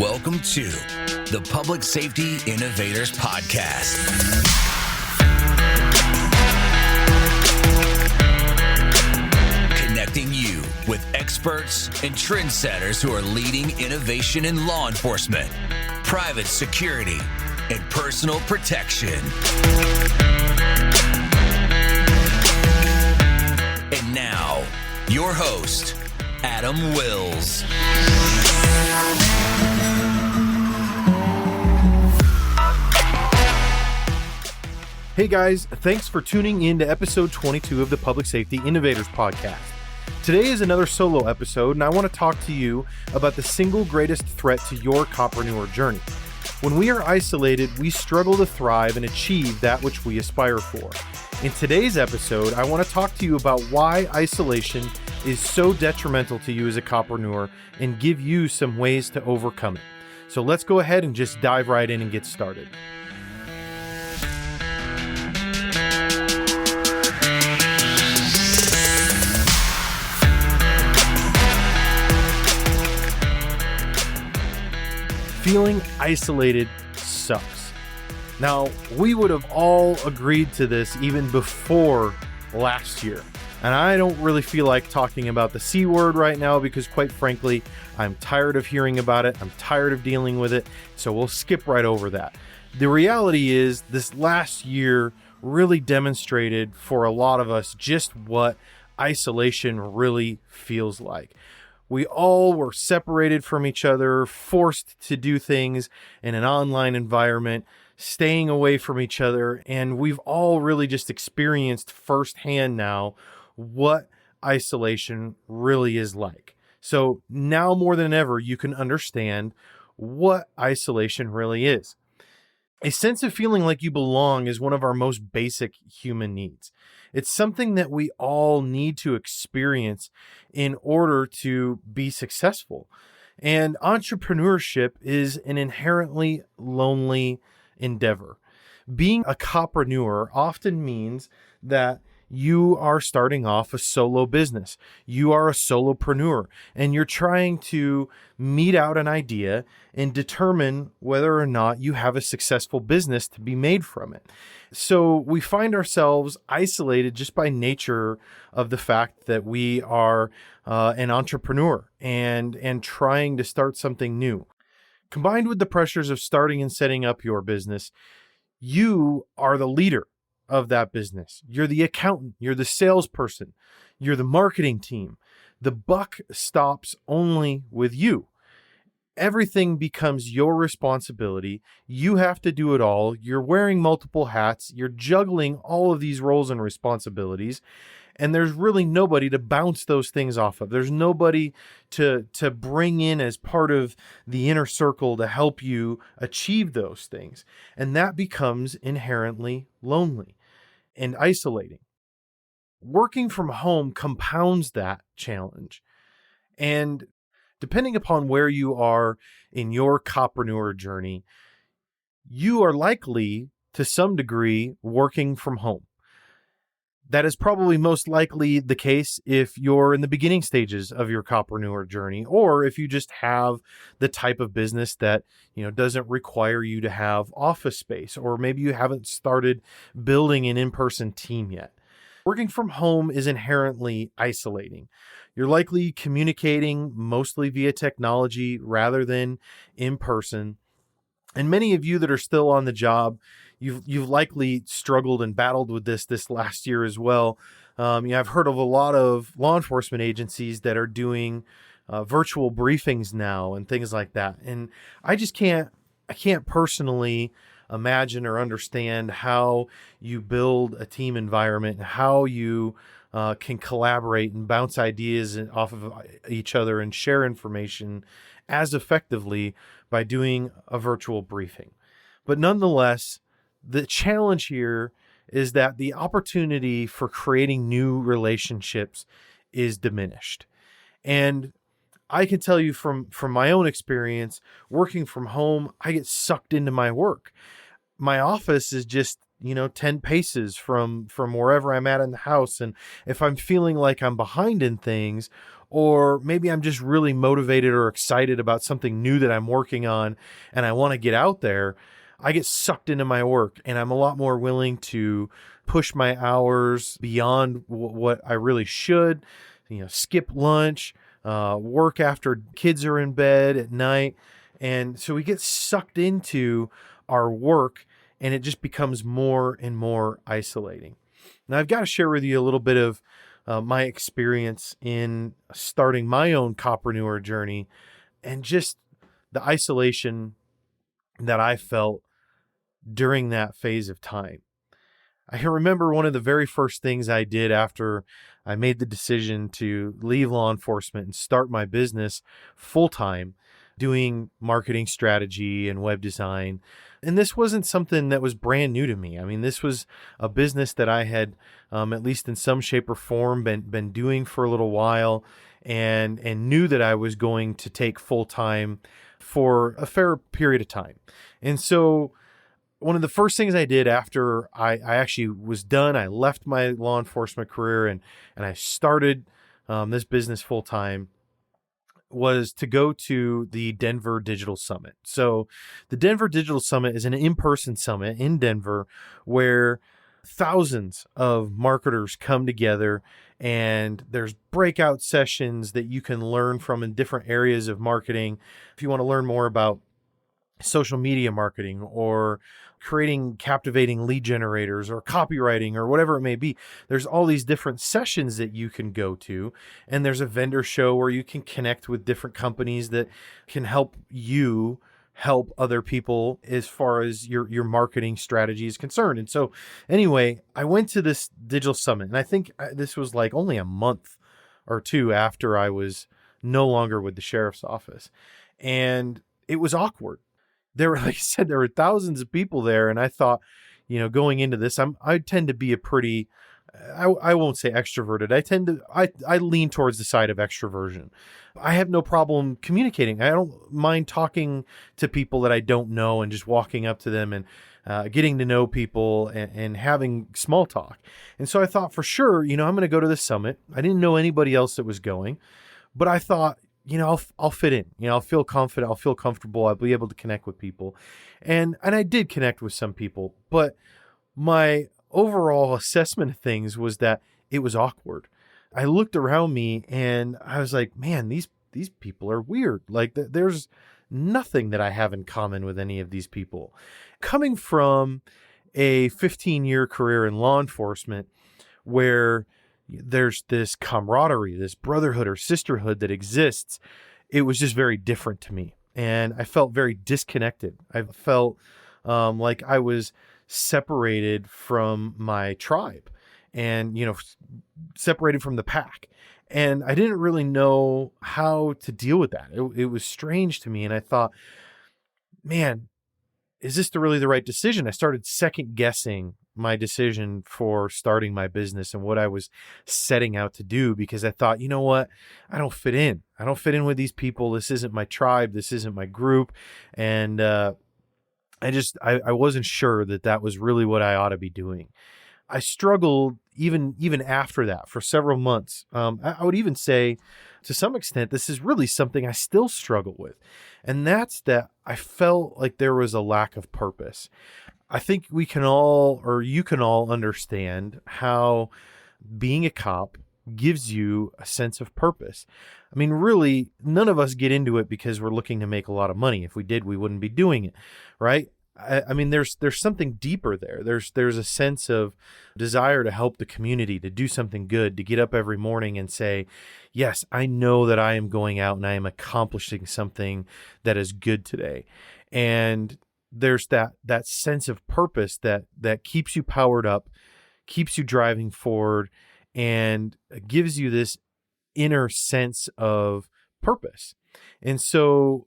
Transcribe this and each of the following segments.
Welcome to the Public Safety Innovators Podcast. Connecting you with experts and trendsetters who are leading innovation in law enforcement, private security, and personal protection. And now, your host, Adam Wills. Hey guys, thanks for tuning in to episode 22 of the Public Safety Innovators Podcast. Today is another solo episode, and I want to talk to you about the single greatest threat to your copreneur journey. When we are isolated, we struggle to thrive and achieve that which we aspire for. In today's episode, I want to talk to you about why isolation is so detrimental to you as a copreneur and give you some ways to overcome it. So let's go ahead and just dive right in and get started. Feeling isolated sucks. Now, we would have all agreed to this even before last year. And I don't really feel like talking about the C word right now because, quite frankly, I'm tired of hearing about it. I'm tired of dealing with it. So we'll skip right over that. The reality is this last year really demonstrated for a lot of us just what isolation really feels like. We all were separated from each other, forced to do things in an online environment, staying away from each other, and we've all really just experienced firsthand now what isolation really is like. So now more than ever, you can understand what isolation really is. A sense of feeling like you belong is one of our most basic human needs. It's something that we all need to experience in order to be successful. And entrepreneurship is an inherently lonely endeavor. Being a copreneur often means that you are starting off a solo business. You are a solopreneur, and you're trying to mete out an idea and determine whether or not you have a successful business to be made from it. So we find ourselves isolated just by nature of the fact that we are an entrepreneur and trying to start something new. Combined with the pressures of starting and setting up your business, you are the leader of that business. You're the accountant, you're the salesperson, you're the marketing team. The buck stops only with you. Everything becomes your responsibility. You have to do it all. You're wearing multiple hats. You're juggling all of these roles and responsibilities. And there's really nobody to bounce those things off of. There's nobody to bring in as part of the inner circle to help you achieve those things. And that becomes inherently lonely and isolating. Working from home compounds that challenge. And depending upon where you are in your copreneur journey, you are likely to some degree working from home. That is probably most likely the case if you're in the beginning stages of your copreneur journey, or if you just have the type of business that, doesn't require you to have office space, or maybe you haven't started building an in-person team yet. Working from home is inherently isolating. You're likely communicating mostly via technology rather than in person. And many of you that are still on the job, you've likely struggled and battled with this last year as well. I've heard of a lot of law enforcement agencies that are doing virtual briefings now and things like that. And I can't personally imagine or understand how you build a team environment and how you can collaborate and bounce ideas off of each other and share information as effectively by doing a virtual briefing. But nonetheless, the challenge here is that the opportunity for creating new relationships is diminished. And I can tell you from my own experience, working from home, I get sucked into my work. My office is just 10 paces from wherever I'm at in the house. And if I'm feeling like I'm behind in things, or maybe I'm just really motivated or excited about something new that I'm working on and I want to get out there, I get sucked into my work and I'm a lot more willing to push my hours beyond what I really should, skip lunch, work after kids are in bed at night. And so we get sucked into our work and it just becomes more and more isolating. Now, I've got to share with you a little bit of my experience in starting my own copreneur journey and just the isolation that I felt during that phase of time. I can remember one of the very first things I did after I made the decision to leave law enforcement and start my business full-time, doing marketing strategy and web design. And this wasn't something that was brand new to me. I mean, this was a business that I had, at least in some shape or form, been doing for a little while and knew that I was going to take full-time for a fair period of time. And so one of the first things I did after I actually was done, I left my law enforcement career and I started this business full time, was to go to the Denver Digital Summit. So the Denver Digital Summit is an in-person summit in Denver where thousands of marketers come together and there's breakout sessions that you can learn from in different areas of marketing. If you want to learn more about social media marketing or creating captivating lead generators or copywriting or whatever it may be, there's all these different sessions that you can go to. And there's a vendor show where you can connect with different companies that can help you help other people as far as your marketing strategy is concerned. And so anyway, I went to this digital summit and I think this was like only a month or two after I was no longer with the sheriff's office. And it was awkward. There were, like I said, there were thousands of people there. And I thought, going into this, I tend to be a pretty, I won't say extroverted. I lean towards the side of extroversion. I have no problem communicating. I don't mind talking to people that I don't know and just walking up to them and getting to know people and having small talk. And so I thought for sure, I'm going to go to the summit. I didn't know anybody else that was going, but I thought, I'll fit in, I'll feel confident, I'll feel comfortable, I'll be able to connect with people. And I did connect with some people, but my overall assessment of things was that it was awkward. I looked around me and I was like, man, these people are weird. Like there's nothing that I have in common with any of these people. Coming from a 15-year career in law enforcement where there's this camaraderie, this brotherhood or sisterhood that exists, it was just very different to me. And I felt very disconnected. I felt like I was separated from my tribe and, separated from the pack. And I didn't really know how to deal with that. It was strange to me. And I thought, man, is this really the right decision? I started second guessing my decision for starting my business and what I was setting out to do, because I thought, you know what? I don't fit in. I don't fit in with these people. This isn't my tribe. This isn't my group. And I wasn't sure that was really what I ought to be doing. I struggled even after that for several months. I would even say to some extent, this is really something I still struggle with. And that's that I felt like there was a lack of purpose. I think you can all understand how being a cop gives you a sense of purpose. I mean, really, none of us get into it because we're looking to make a lot of money. If we did, we wouldn't be doing it, right? I mean, there's something deeper there. There's a sense of desire to help the community, to do something good, to get up every morning and say, yes, I know that I am going out and I am accomplishing something that is good today. And there's that sense of purpose that keeps you powered up, keeps you driving forward, and gives you this inner sense of purpose. And so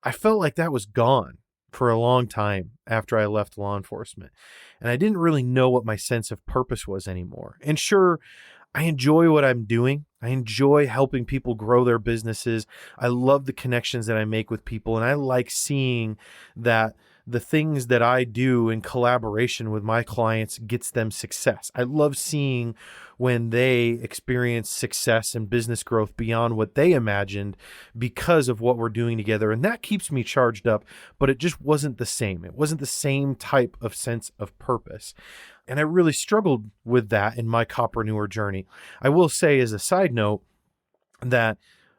I felt like that was gone for a long time after I left law enforcement. And I didn't really know what my sense of purpose was anymore. And sure, I enjoy what I'm doing. I enjoy helping people grow their businesses. I love the connections that I make with people. And I like seeing that the things that I do in collaboration with my clients gets them success. I love seeing when they experience success and business growth beyond what they imagined because of what we're doing together. And that keeps me charged up, but it just wasn't the same. It wasn't the same type of sense of purpose. And I really struggled with that in my copreneur journey. I will say as a side note that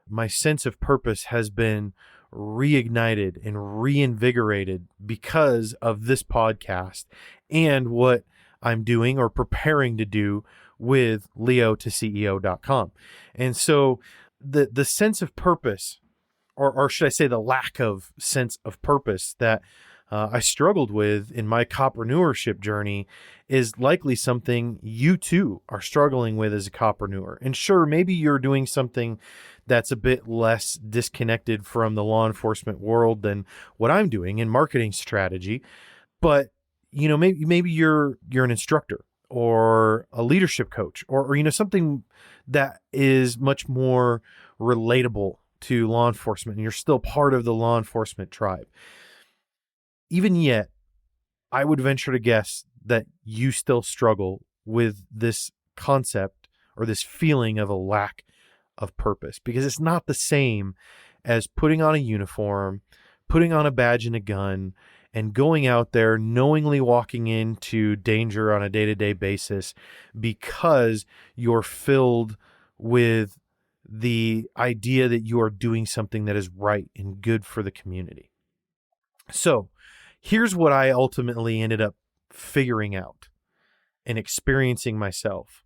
my sense of purpose has been reignited and reinvigorated because of this podcast and what I'm doing or preparing to do with leo2ceo.com. And so the sense of purpose, or should I say the lack of sense of purpose that I struggled with in my copreneurship journey is likely something you too are struggling with as a copreneur. And sure, maybe you're doing something that's a bit less disconnected from the law enforcement world than what I'm doing in marketing strategy. But, maybe you're an instructor or a leadership coach or something that is much more relatable to law enforcement, and you're still part of the law enforcement tribe. Even yet, I would venture to guess that you still struggle with this concept or this feeling of a lack of purpose, because it's not the same as putting on a uniform, putting on a badge and a gun, and going out there knowingly walking into danger on a day-to-day basis because you're filled with the idea that you are doing something that is right and good for the community. So here's what I ultimately ended up figuring out and experiencing myself.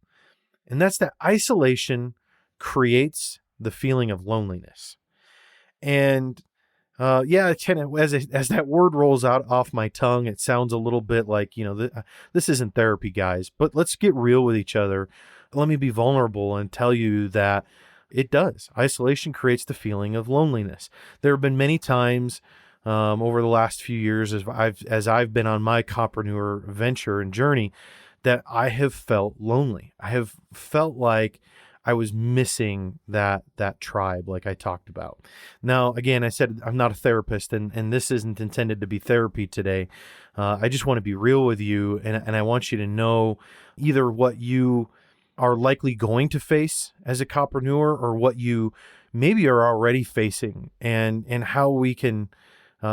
And that's that isolation creates the feeling of loneliness. And as that word rolls out off my tongue, it sounds a little bit like, this isn't therapy, guys, but let's get real with each other. Let me be vulnerable and tell you that it does. Isolation creates the feeling of loneliness. There have been many times over the last few years as I've been on my copreneur venture and journey that I have felt lonely. I have felt like I was missing that tribe like I talked about. Now, again, I said I'm not a therapist, and this isn't intended to be therapy today. I just want to be real with you, and I want you to know either what you are likely going to face as a copreneur or what you maybe are already facing, and how we can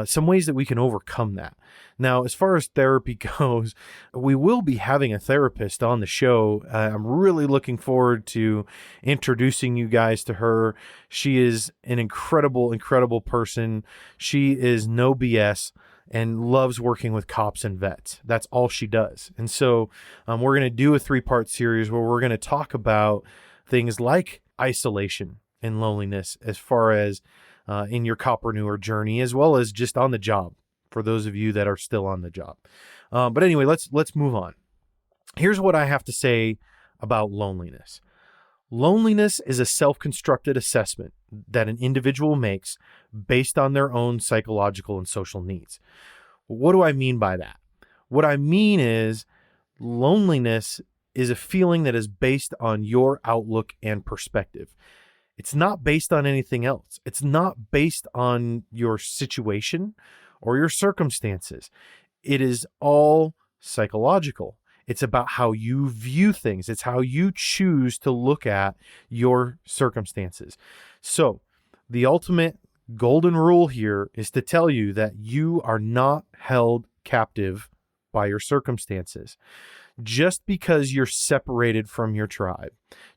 some ways that we can overcome that. Now, as far as therapy goes, we will be having a therapist on the show. I'm really looking forward to introducing you guys to her. She is an incredible, incredible person. She is no BS and loves working with cops and vets. That's all she does. And so we're going to do a 3-part series where we're going to talk about things like isolation and loneliness as far as in your copreneur journey, as well as just on the job for those of you that are still on the job. But anyway, let's move on. Here's what I have to say about loneliness. Loneliness is a self-constructed assessment that an individual makes based on their own psychological and social needs. What do I mean by that? What I mean is loneliness is a feeling that is based on your outlook and perspective. It's not based on anything else. It's not based on your situation or your circumstances. It is all psychological. It's about how you view things. It's how you choose to look at your circumstances. So the ultimate golden rule here is to tell you that you are not held captive by your circumstances. Just because you're separated from your tribe,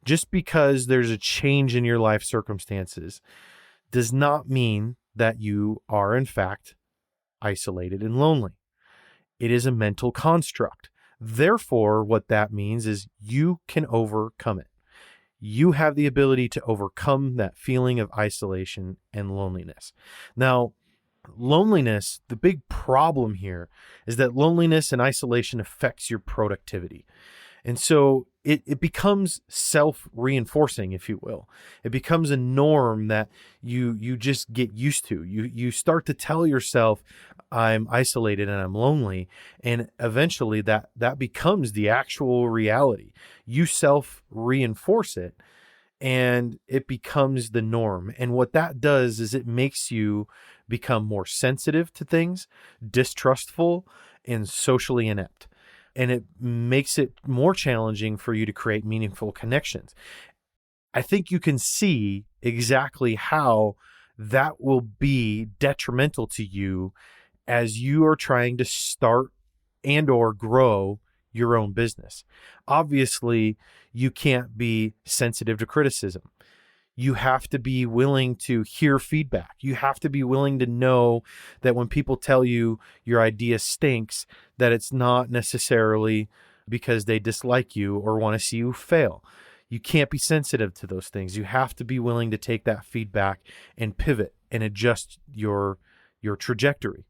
just because there's a change in your life circumstances, does not mean that you are in fact isolated and lonely. It is a mental construct. Therefore, what that means is you can overcome it. You have the ability to overcome that feeling of isolation and loneliness. Now, loneliness, the big problem here is that loneliness and isolation affects your productivity. And so it becomes self-reinforcing, if you will. It becomes a norm that you just get used to. You start to tell yourself, I'm isolated and I'm lonely. And eventually that becomes the actual reality. You self-reinforce it. and it becomes the norm. And what that does is it makes you become more sensitive to things, distrustful, and socially inept. And it makes it more challenging for you to create meaningful connections. I think you can see exactly how that will be detrimental to you as you are trying to start and or grow your own business. Obviously, you can't be sensitive to criticism. You have to be willing to hear feedback. You have to be willing to know that when people tell you your idea stinks, that it's not necessarily because they dislike you or want to see you fail. You can't be sensitive to those things. You have to be willing to take that feedback and pivot and adjust your trajectory.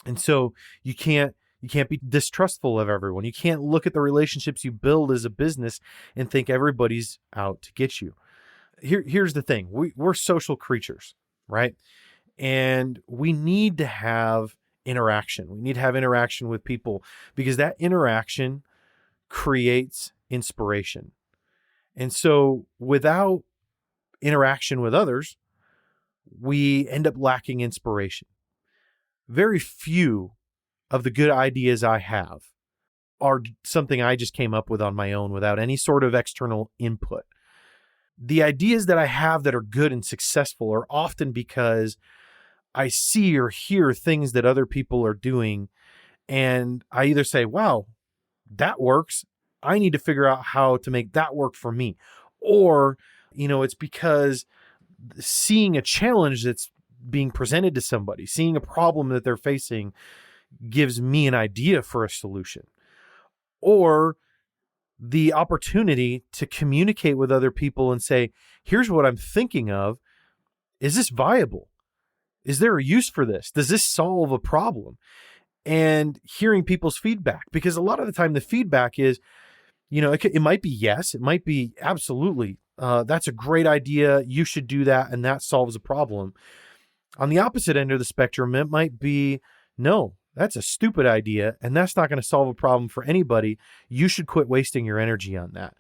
And so you can't be distrustful of everyone. You can't look at the relationships you build as a business and think everybody's out to get you. Here's the thing. We're social creatures, right? And we need to have interaction. We need to have interaction with people because that interaction creates inspiration. And so without interaction with others, we end up lacking inspiration. Very few of the good ideas I have are something I just came up with on my own without any sort of external input. The ideas that I have that are good and successful are often because I see or hear things that other people are doing, and I either say, wow, that works. I need to figure out how to make that work for me. Or, it's because seeing a challenge that's being presented to somebody, seeing a problem that they're facing gives me an idea for a solution. Or the opportunity to communicate with other people and say, here's what I'm thinking of. Is this viable? Is there a use for this? Does this solve a problem? And hearing people's feedback, because a lot of the time the feedback is, it might be yes, it might be absolutely, that's a great idea. You should do that. And that solves a problem. On the opposite end of the spectrum, it might be, no, that's a stupid idea. And that's not going to solve a problem for anybody. You should quit wasting your energy on that.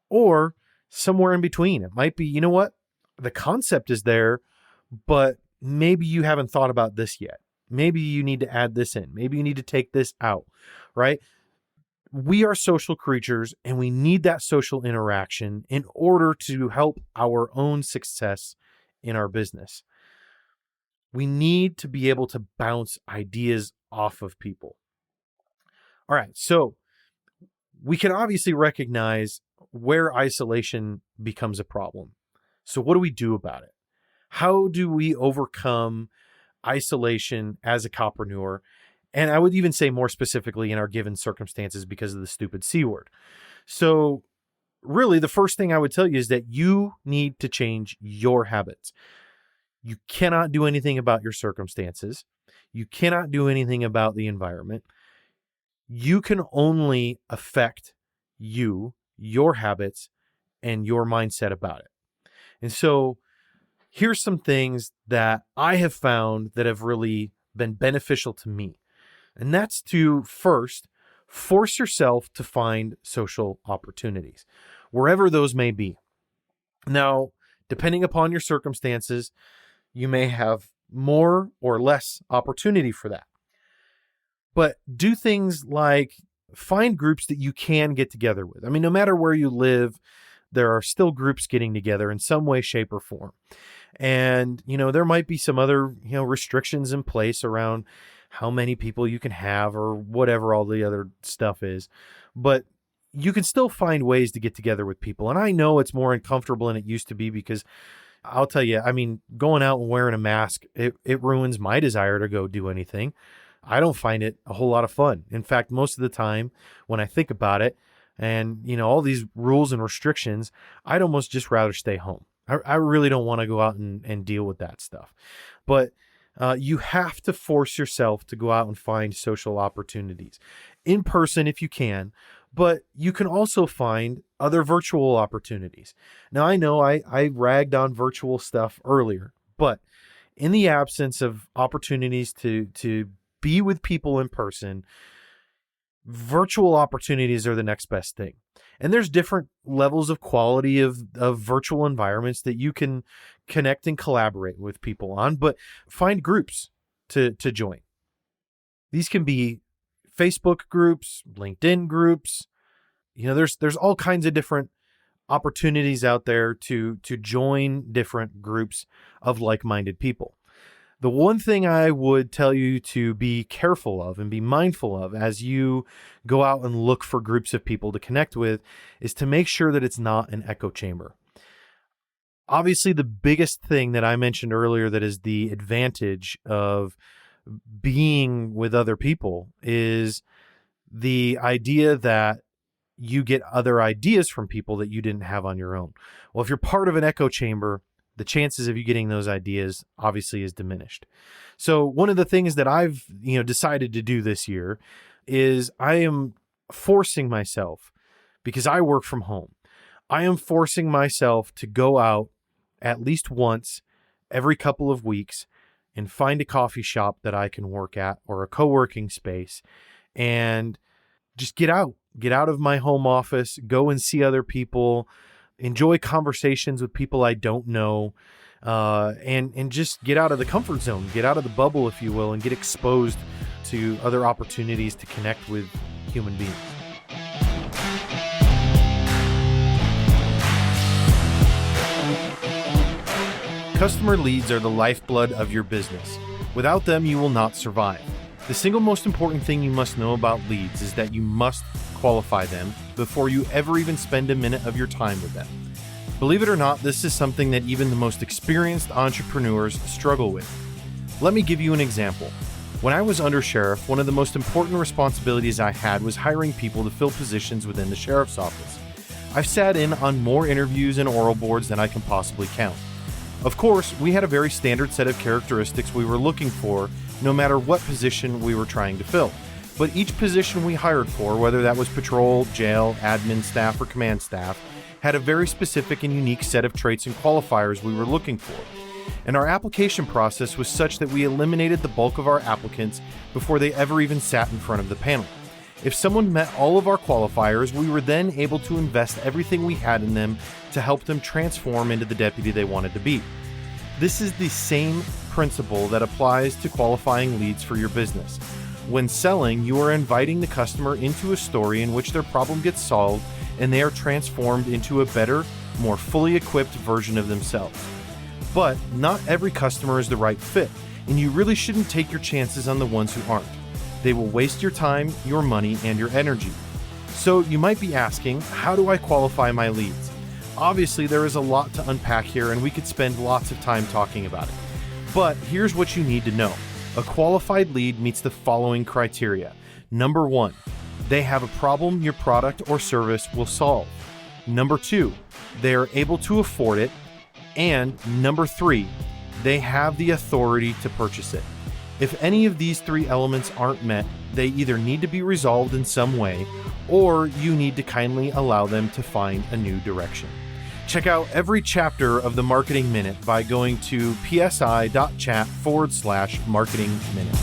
Or somewhere in between, it might be, you know what? The concept is there, but maybe you haven't thought about this yet. Maybe you need to add this in. Maybe you need to take this out, right? We are social creatures and we need that social interaction in order to help our own success in our business. We need to be able to bounce ideas off of people. All right, so we can obviously recognize where isolation becomes a problem. So what do we do about it? How do we overcome isolation as a copreneur? And I would even say more specifically in our given circumstances because of the stupid C word. So really, the first thing I would tell you is that you need to change your habits. You cannot do anything about your circumstances. You cannot do anything about the environment. You can only affect you, your habits, and your mindset about it. And so here's some things that I have found that have really been beneficial to me. And that's to first force yourself to find social opportunities, wherever those may be. Now, depending upon your circumstances, you may have more or less opportunity for that. But do things like find groups that you can get together with. I mean, no matter where you live, there are still groups getting together in some way, shape, or form. And, there might be some other, restrictions in place around how many people you can have or whatever all the other stuff is. But you can still find ways to get together with people. And I know it's more uncomfortable than it used to be because I'll tell you, going out and wearing a mask, it ruins my desire to go do anything. I don't find it a whole lot of fun. In fact, most of the time when I think about it and, all these rules and restrictions, I'd almost just rather stay home. I really don't want to go out and deal with that stuff. But you have to force yourself to go out and find social opportunities in person if you can, but you can also find other virtual opportunities. Now, I know I ragged on virtual stuff earlier, but in the absence of opportunities to be with people in person, virtual opportunities are the next best thing. And there's different levels of quality of virtual environments that you can connect and collaborate with people on, but find groups to join. These can be Facebook groups, LinkedIn groups. There's all kinds of different opportunities out there to join different groups of like-minded people. The one thing I would tell you to be careful of and be mindful of as you go out and look for groups of people to connect with is to make sure that it's not an echo chamber. Obviously, the biggest thing that I mentioned earlier that is the advantage of being with other people is the idea that you get other ideas from people that you didn't have on your own. Well, if you're part of an echo chamber, the chances of you getting those ideas obviously is diminished. So one of the things that I've decided to do this year is I am forcing myself, because I work from home, I am forcing myself to go out at least once every couple of weeks and find a coffee shop that I can work at or a co-working space and just get out of my home office, go and see other people, enjoy conversations with people I don't know, and just get out of the comfort zone, get out of the bubble, if you will, and get exposed to other opportunities to connect with human beings. Customer leads are the lifeblood of your business. Without them, you will not survive. The single most important thing you must know about leads is that you must qualify them before you ever even spend a minute of your time with them. Believe it or not, this is something that even the most experienced entrepreneurs struggle with. Let me give you an example. When I was under sheriff, one of the most important responsibilities I had was hiring people to fill positions within the sheriff's office. I've sat in on more interviews and oral boards than I can possibly count. Of course, we had a very standard set of characteristics we were looking for, no matter what position we were trying to fill. But each position we hired for, whether that was patrol, jail, admin staff, or command staff, had a very specific and unique set of traits and qualifiers we were looking for. And our application process was such that we eliminated the bulk of our applicants before they ever even sat in front of the panel. If someone met all of our qualifiers, we were then able to invest everything we had in them to help them transform into the deputy they wanted to be. This is the same principle that applies to qualifying leads for your business. When selling, you are inviting the customer into a story in which their problem gets solved and they are transformed into a better, more fully equipped version of themselves. But not every customer is the right fit, and you really shouldn't take your chances on the ones who aren't. They will waste your time, your money, and your energy. So you might be asking, how do I qualify my leads? Obviously, there is a lot to unpack here, and we could spend lots of time talking about it. But here's what you need to know. A qualified lead meets the following criteria. Number 1, they have a problem your product or service will solve. Number 2, they are able to afford it. And number 3, they have the authority to purchase it. If any of these 3 elements aren't met, they either need to be resolved in some way, or you need to kindly allow them to find a new direction. Check out every chapter of the Marketing Minute by going to psi.chat/marketing minute.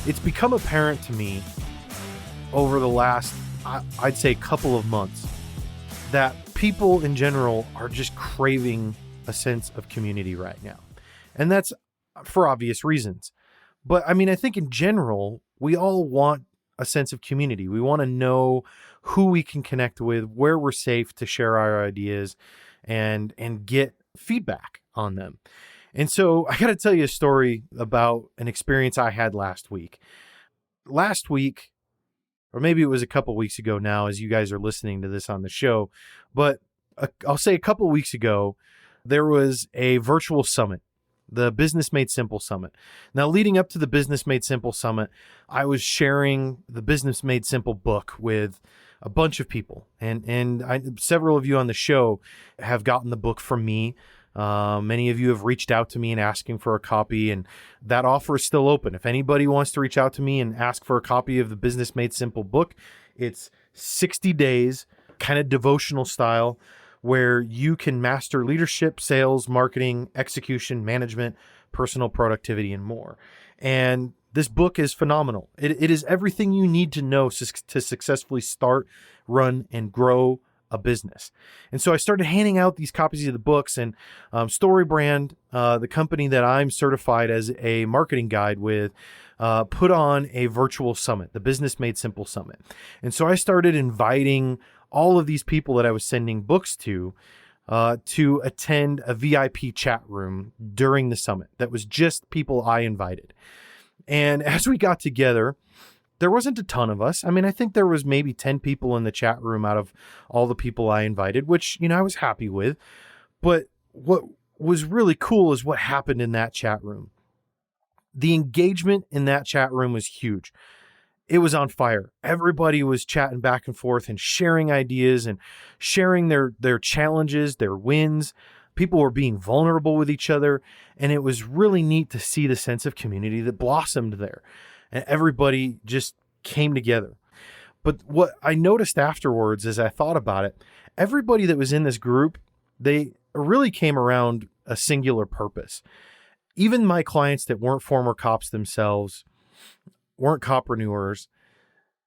It's become apparent to me over the last, I'd say, couple of months that people in general are just craving a sense of community right now. And that's for obvious reasons. But I mean, I think in general, we all want a sense of community. We want to know who we can connect with, where we're safe to share our ideas and get feedback on them. And so I got to tell you a story about an experience I had last week. Last week, or maybe it was a couple weeks ago now, as you guys are listening to this on the show, but I'll say a couple weeks ago, there was a virtual summit, the Business Made Simple Summit. Now, leading up to the Business Made Simple Summit, I was sharing the Business Made Simple book with a bunch of people. And several of you on the show have gotten the book from me. Many of you have reached out to me and asking for a copy, and that offer is still open. If anybody wants to reach out to me and ask for a copy of the Business Made Simple book, it's 60 days, kind of devotional style, where you can master leadership, sales, marketing, execution, management, personal productivity, and more. And This book is phenomenal. It is everything you need to know to successfully start, run, and grow a business. And so I started handing out these copies of the books, and StoryBrand, the company that I'm certified as a marketing guide with, put on a virtual summit, the Business Made Simple Summit. And so I started inviting all of these people that I was sending books to attend a VIP chat room during the summit. That was just people I invited. And as we got together, there wasn't a ton of us. I mean, I think there was maybe 10 people in the chat room out of all the people I invited, which, I was happy with. But what was really cool is what happened in that chat room. The engagement in that chat room was huge. It was on fire. Everybody was chatting back and forth and sharing ideas and sharing their challenges, their wins. People were being vulnerable with each other. And it was really neat to see the sense of community that blossomed there. And everybody just came together. But what I noticed afterwards as I thought about it, everybody that was in this group, they really came around a singular purpose. Even my clients that weren't former cops themselves, weren't copreneurs,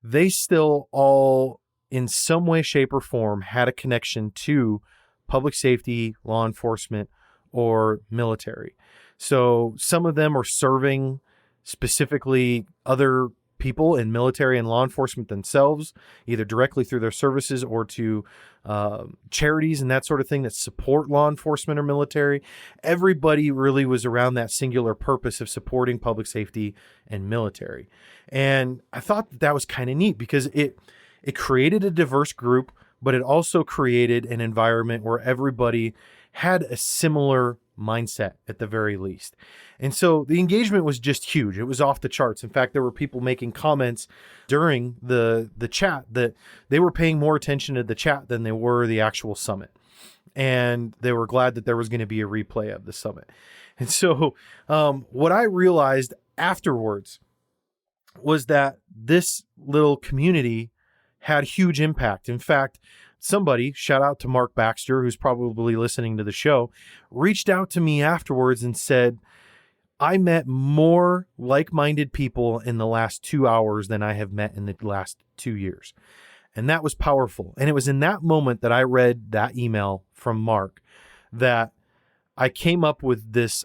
they still all in some way, shape, or form had a connection to public safety, law enforcement, or military. So some of them are serving specifically other people in military and law enforcement themselves, either directly through their services or to charities and that sort of thing that support law enforcement or military. Everybody really was around that singular purpose of supporting public safety and military. And I thought that was kind of neat because it created a diverse group, but it also created an environment where everybody had a similar mindset at the very least. And so the engagement was just huge. It was off the charts. In fact, there were people making comments during the chat that they were paying more attention to the chat than they were the actual summit. And they were glad that there was going to be a replay of the summit. And so what I realized afterwards was that this little community had huge impact. In fact, somebody, shout out to Mark Baxter, who's probably listening to the show, reached out to me afterwards and said, I met more like-minded people in the last 2 hours than I have met in the last 2 years. And that was powerful. And it was in that moment that I read that email from Mark that I came up with this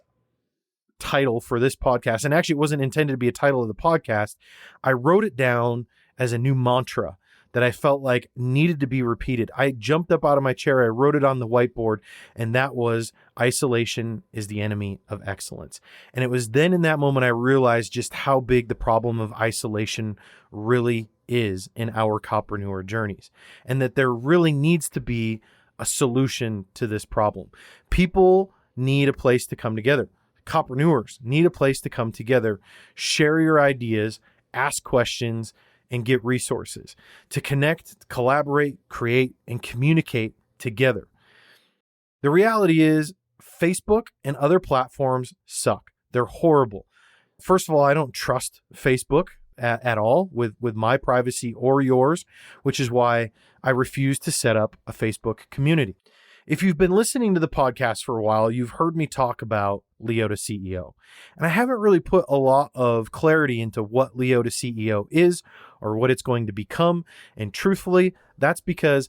title for this podcast. And actually, it wasn't intended to be a title of the podcast. I wrote it down as a new mantra that I felt like needed to be repeated. I jumped up out of my chair, I wrote it on the whiteboard, and that was isolation is the enemy of excellence. And it was then in that moment I realized just how big the problem of isolation really is in our copreneur journeys, and that there really needs to be a solution to this problem. People need a place to come together. Copreneurs need a place to come together, share your ideas, ask questions, and get resources to connect, collaborate, create, and communicate together. The reality is Facebook and other platforms suck. They're horrible. First of all, I don't trust Facebook at all with my privacy or yours, which is why I refuse to set up a Facebook community. If you've been listening to the podcast for a while, you've heard me talk about Leo to CEO. And I haven't really put a lot of clarity into what Leo to CEO is or what it's going to become. And truthfully, that's because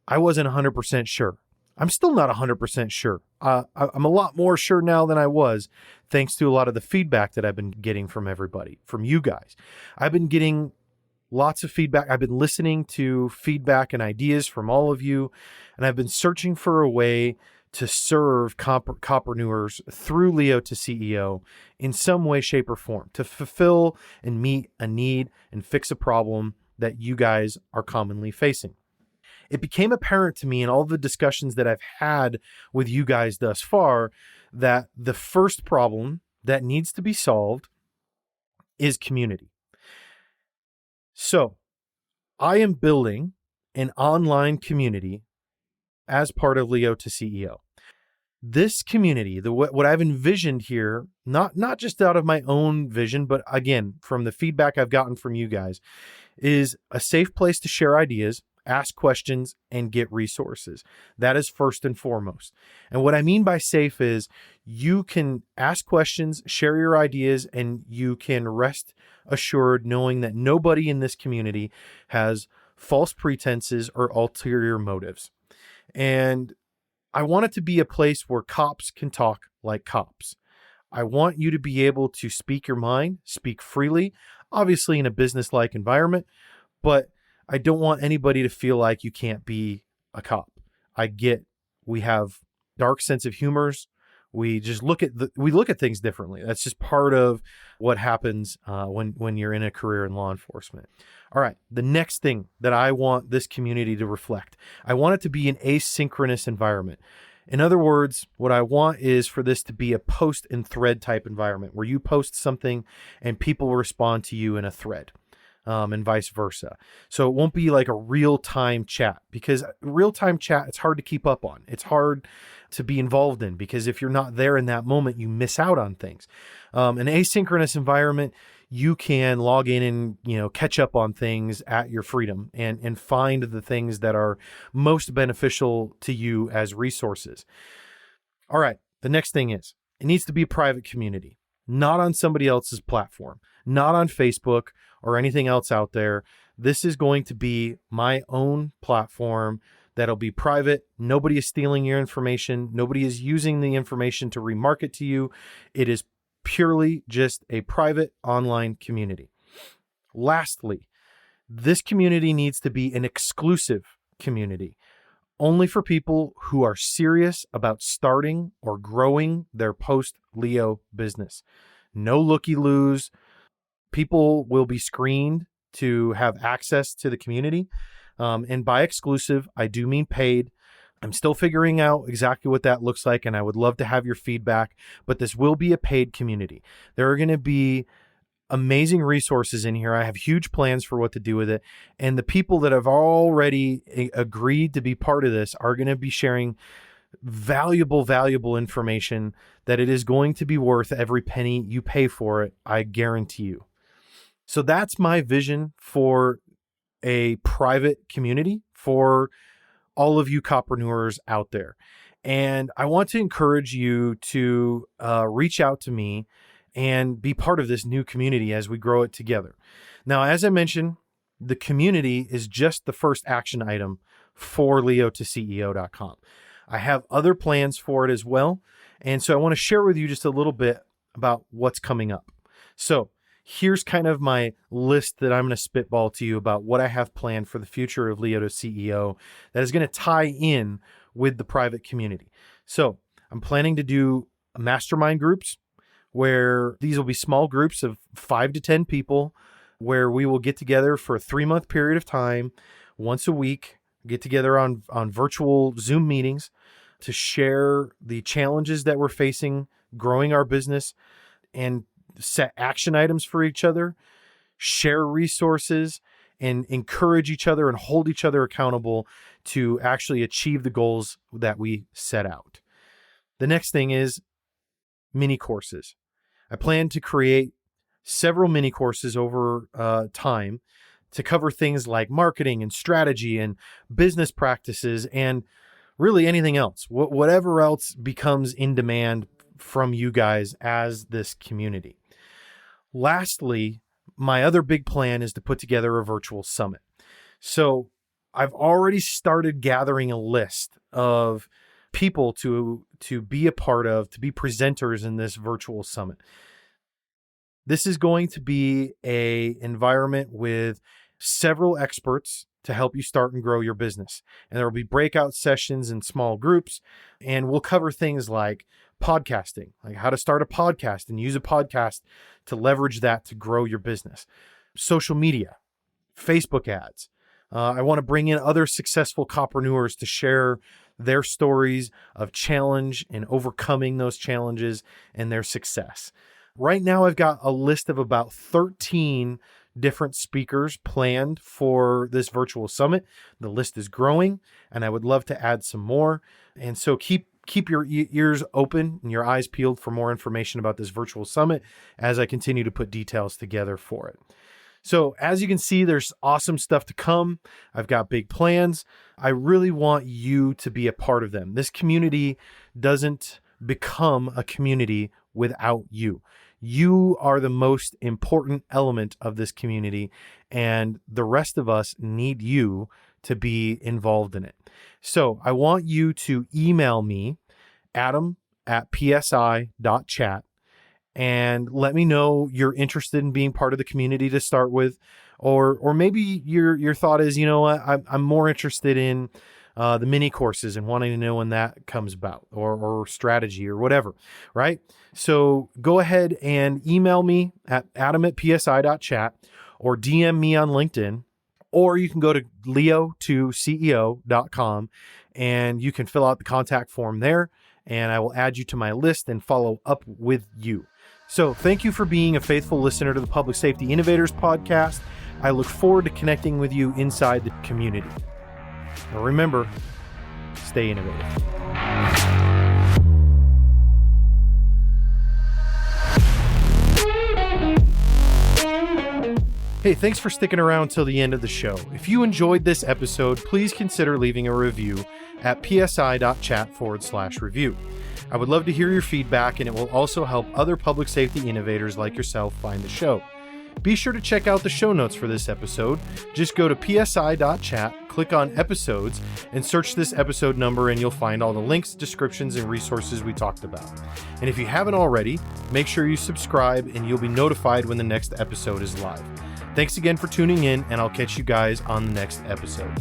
I wasn't 100% sure. I'm still not 100% sure. I'm a lot more sure now than I was, thanks to a lot of the feedback that I've been getting from everybody, from you guys. I've been getting lots of feedback. I've been listening to feedback and ideas from all of you, and I've been searching for a way to serve copreneurs through Leo to CEO in some way, shape, or form, to fulfill and meet a need and fix a problem that you guys are commonly facing. It became apparent to me in all the discussions that I've had with you guys thus far that the first problem that needs to be solved is community. So I am building an online community as part of Leo to CEO. This community, what I've envisioned here, not just out of my own vision, but again, from the feedback I've gotten from you guys, is a safe place to share ideas, ask questions, and get resources. That is first and foremost. And what I mean by safe is you can ask questions, share your ideas, and you can rest assured knowing that nobody in this community has false pretenses or ulterior motives. And I want it to be a place where cops can talk like cops. I want you to be able to speak your mind, speak freely, obviously in a business-like environment, but I don't want anybody to feel like you can't be a cop. I get we have dark sense of humors. We just look at things differently. That's just part of what happens when you're in a career in law enforcement. All right, the next thing that I want this community to reflect, I want it to be an asynchronous environment. In other words, what I want is for this to be a post and thread type environment where you post something and people respond to you in a thread. And vice versa. So it won't be like a real-time chat, because real-time chat, it's hard to keep up on. It's hard to be involved in, because if you're not there in that moment, you miss out on things. An asynchronous environment, you can log in and, catch up on things at your freedom and find the things that are most beneficial to you as resources. All right. The next thing is it needs to be a private community, not on somebody else's platform, not on Facebook or anything else out there. This is going to be my own platform that'll be private. Nobody is stealing your information. Nobody is using the information to remarket to you. It is purely just a private online community. Lastly, this community needs to be an exclusive community, only for people who are serious about starting or growing their post-Leo business. No looky-loos. People will be screened to have access to the community. And by exclusive, I do mean paid. I'm still figuring out exactly what that looks like, and I would love to have your feedback, but this will be a paid community. There are going to be amazing resources in here. I have huge plans for what to do with it. And the people that have already agreed to be part of this are going to be sharing valuable information that it is going to be worth every penny you pay for it. I guarantee you. So that's my vision for a private community for all of you copreneurs out there. And I want to encourage you to reach out to me and be part of this new community as we grow it together. Now, as I mentioned, the community is just the first action item for leo2ceo.com. I have other plans for it as well. And so I want to share with you just a little bit about what's coming up. So here's kind of my list that I'm going to spitball to you about what I have planned for the future of Leo2CEO that is going to tie in with the private community. So I'm planning to do mastermind groups where these will be small groups of 5 to 10 people where we will get together for a 3-month period of time, once a week, get together on virtual Zoom meetings to share the challenges that we're facing growing our business and set action items for each other, share resources, and encourage each other and hold each other accountable to actually achieve the goals that we set out. The next thing is mini courses. I plan to create several mini courses over time to cover things like marketing and strategy and business practices and really anything else, whatever else becomes in demand from you guys as this community. Lastly, my other big plan is to put together a virtual summit. So I've already started gathering a list of people to be a part of, to be presenters in this virtual summit. This is going to be an environment with several experts to help you start and grow your business. And there will be breakout sessions in small groups, and we'll cover things like podcasting, like how to start a podcast and use a podcast to leverage that to grow your business. Social media, Facebook ads. I want to bring in other successful copreneurs to share their stories of challenge and overcoming those challenges and their success. Right now, I've got a list of about 13 different speakers planned for this virtual summit. The list is growing, and I would love to add some more. And so keep your ears open and your eyes peeled for more information about this virtual summit as I continue to put details together for it. So as you can see, there's awesome stuff to come. I've got big plans. I really want you to be a part of them. This community doesn't become a community without you. You are the most important element of this community, and the rest of us need you to be involved in it. So I want you to email me, adam@psi.chat, and let me know you're interested in being part of the community to start with, or maybe your thought is, you know what, I'm more interested in the mini courses and wanting to know when that comes about, or strategy or whatever, right? So go ahead and email me at adam@psi.chat, or DM me on LinkedIn, or you can go to leo2ceo.com and you can fill out the contact form there, and I will add you to my list and follow up with you. So thank you for being a faithful listener to the Public Safety Innovators podcast. I look forward to connecting with you inside the community. Now remember, stay innovative. Hey, thanks for sticking around till the end of the show. If you enjoyed this episode, please consider leaving a review at psi.chat/review. I would love to hear your feedback, and it will also help other public safety innovators like yourself find the show. Be sure to check out the show notes for this episode. Just go to psi.chat, click on episodes, and search this episode number, and you'll find all the links, descriptions, and resources we talked about. And if you haven't already, make sure you subscribe, and you'll be notified when the next episode is live. Thanks again for tuning in, and I'll catch you guys on the next episode.